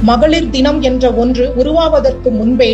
மகளிர் தினம் என்ற ஒன்று உருவாவதற்கு முன்பே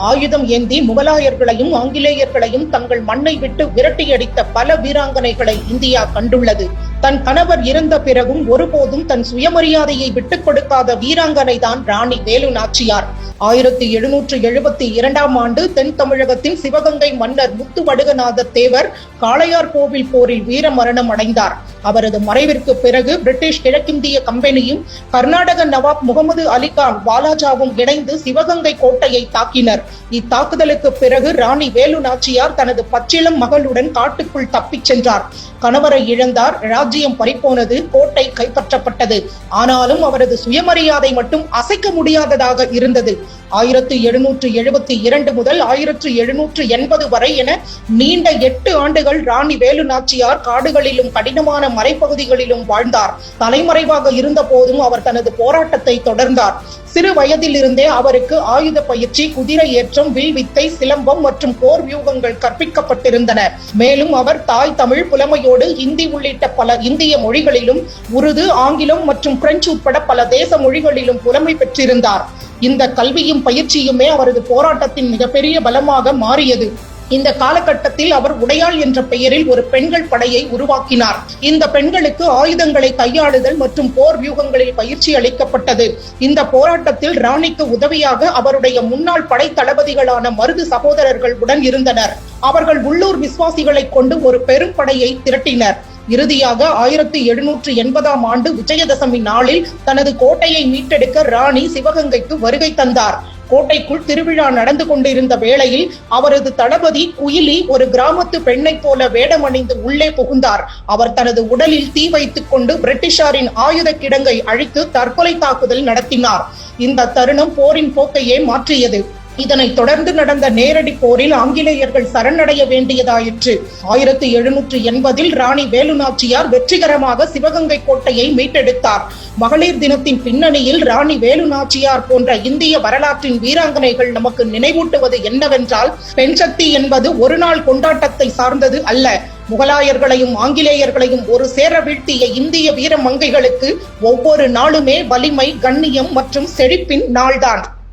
ஆயுதம் ஏந்தி முகலாயர்களையும் ஆங்கிலேயர்களையும் தங்கள் மண்ணை விட்டு விரட்டியடித்த பல வீராங்கனைகளை இந்தியா கண்டுள்ளது. தன் கணவர் இறந்த பிறகும் ஒருபோதும் தன் சுயமரியாதையை விட்டுக் கொடுக்காத வீராங்கனை தான் ராணி வேலு நாச்சியார். 1772ஆம் ஆண்டு தென் தமிழகத்தின் சிவகங்கை மன்னர் முத்துவடுகநாத தேவர் காளையார் கோவில் போரில் வீரமரணம் அடைந்தார். அவரது மறைவிற்கு பிறகு பிரிட்டிஷ் கிழக்கிந்திய கம்பெனியும் கர்நாடக நவாப் முகமது அலிகான் வாலாஜாவும் இணைந்து சிவகங்கை கோட்டையை தாக்கினர். இத்தாக்குதலுக்கு பிறகு ராணி வேலு நாச்சியார் தனது பச்சிளம் மகளுடன் காட்டுக்குள் தப்பிச் சென்றார். கணவரை இழந்தார், ராஜ்யம் பறிபோனது, கோட்டை கைப்பற்றப்பட்டது. ஆனாலும் அவரது சுயமரியாதை மட்டும் அசைக்க முடியாததாக இருந்தது. 1772 முதல் 1780 வரை என நீண்ட 8 ஆண்டுகள் ராணி வேலு நாச்சியார் காடுகளிலும் கடினமான மலைப்பகுதிகளிலும் வாழ்ந்தார். தலைமறைவாக இருந்த போதும் அவர் தனது போராட்டத்தை தொடர்ந்தார். சிறு வயதிலிருந்தே அவருக்கு ஆயுத பயிற்சி, குதிரை ஏற்றம், வில்வித்தை, சிலம்பம் மற்றும் போர் வியூகங்கள் கற்பிக்கப்பட்டிருந்தன. மேலும் அவர் தாய் தமிழ் புலமையோடு ஹிந்தி உள்ளிட்ட பல இந்திய மொழிகளிலும், உருது, ஆங்கிலம் மற்றும் பிரெஞ்சு உட்பட பல தேச மொழிகளிலும் புலமை பெற்றிருந்தார். இந்த கல்வியும் பயிற்சியுமே அவரது போராட்டத்தின் மிகப்பெரிய பலமாக மாறியது. இந்த காலகட்டத்தில் அவர் உடையாள் என்ற பெயரில் ஒரு பெண்கள் படையை உருவாக்கினார். இந்த பெண்களுக்கு ஆயுதங்களை கையாளுதல் மற்றும் போர் வியூகங்களில் பயிற்சி அளிக்கப்பட்டது. இந்த போராட்டத்தில் ராணிக்கு உதவியாக அவருடைய முன்னாள் படை தளபதிகளான மருது சகோதரர்கள் உடன் இருந்தனர். அவர்கள் உள்ளூர் விசுவாசிகளை கொண்டு ஒரு பெரும் படையை திரட்டினர். இறுதியாக 1780ஆம் ஆண்டு விஜயதசமி நாளில் தனது கோட்டையை மீட்டெடுக்க ராணி சிவகங்கைக்கு வருகை தந்தார். கோட்டைக்குள் திருவிழா நடந்து கொண்டிருந்த வேளையில் அவரது தளபதி குயிலி ஒரு கிராமத்து பெண்ணை போல வேடமணிந்து உள்ளே புகுந்தார். அவர் தனது உடலில் தீ வைத்துக் கொண்டு பிரிட்டிஷாரின் ஆயுத கிடங்கை அழித்து தற்கொலை தாக்குதல் நடத்தினார். இந்த தருணம் போரின் போக்கையே மாற்றியது. இதனைத் தொடர்ந்து நடந்த நேரடி போரில் ஆங்கிலேயர்கள் சரணடைய வேண்டியதாயிற்று. 1780இல் ராணி வேலு நாச்சியார் வெற்றிகரமாக சிவகங்கை கோட்டையை மீட்டெடுத்தார். மகளிர் தினத்தின் பின்னணியில் ராணி வேலு நாச்சியார் போன்ற இந்திய வரலாற்றின் வீராங்கனைகள் நமக்கு நினைவூட்டுவது என்னவென்றால், பெண் சக்தி என்பது ஒரு நாள் கொண்டாட்டத்தை சார்ந்தது அல்ல. முகலாயர்களையும் ஆங்கிலேயர்களையும் ஒரு சேர வீழ்த்திய இந்திய வீர மங்கைகளுக்கு ஒவ்வொரு நாளுமே வலிமை, கண்ணியம் மற்றும் செழிப்பின் நாள்தான்.